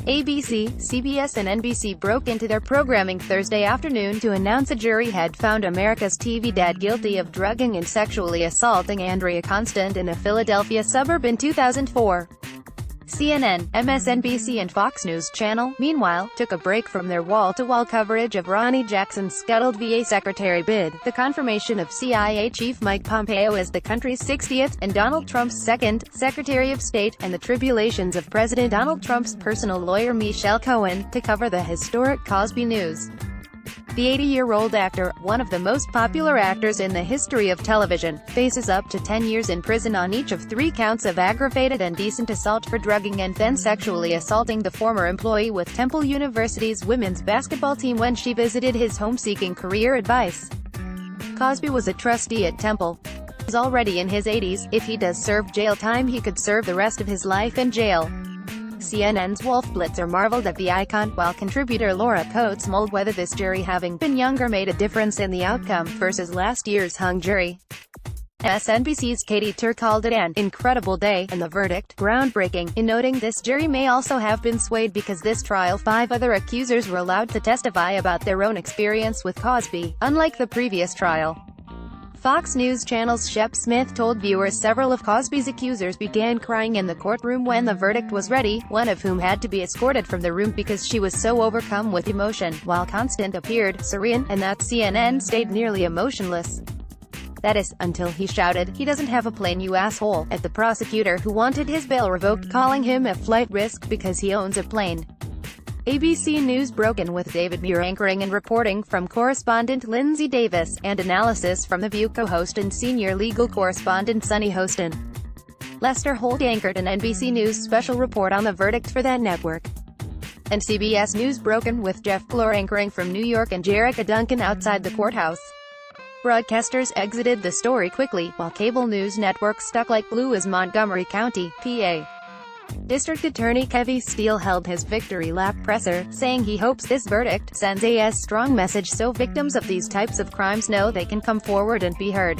ABC, CBS and NBC broke into their programming Thursday afternoon to announce a jury had found America's TV dad guilty of drugging and sexually assaulting Andrea Constand in a Philadelphia suburb in 2004. CNN, MSNBC and Fox News Channel, meanwhile, took a break from their wall-to-wall coverage of Ronny Jackson's scuttled VA secretary bid, the confirmation of CIA Chief Mike Pompeo as the country's 60th, and Donald Trump's second, Secretary of State, and the tribulations of President Donald Trump's personal lawyer Michelle Cohen, to cover the historic Cosby news. The 80-year-old actor, one of the most popular actors in the history of television, faces up to 10 years in prison on each of 3 counts of aggravated and indecent assault for drugging and then sexually assaulting the former employee with Temple University's women's basketball team when she visited his home seeking career advice. Cosby was a trustee at Temple. He's already in his 80s. If he does serve jail time, he could serve the rest of his life in jail. CNN's Wolf Blitzer marveled at the icon, while contributor Laura Coates mulled whether this jury, having been younger, made a difference in the outcome, versus last year's hung jury. MSNBC's Katie Tur called it an incredible day, and the verdict groundbreaking, in noting this jury may also have been swayed because this trial 5 other accusers were allowed to testify about their own experience with Cosby, unlike the previous trial. Fox News Channel's Shep Smith told viewers several of Cosby's accusers began crying in the courtroom when the verdict was ready, one of whom had to be escorted from the room because she was so overcome with emotion, while Constand appeared serene, and that CNN stayed nearly emotionless. That is, until he shouted, "He doesn't have a plane, you asshole," at the prosecutor who wanted his bail revoked, calling him a flight risk because he owns a plane. ABC News broke in with David Muir anchoring and reporting from correspondent Lindsay Davis, and analysis from The View co-host and senior legal correspondent Sunny Hostin. Lester Holt anchored an NBC News special report on the verdict for that network. And CBS News broke in with Jeff Glor anchoring from New York and Jerrica Duncan outside the courthouse. Broadcasters exited the story quickly, while cable news networks stuck like glue as Montgomery County, PA. District Attorney Kevy Steele held his victory lap presser, saying he hopes this verdict sends a strong message so victims of these types of crimes know they can come forward and be heard.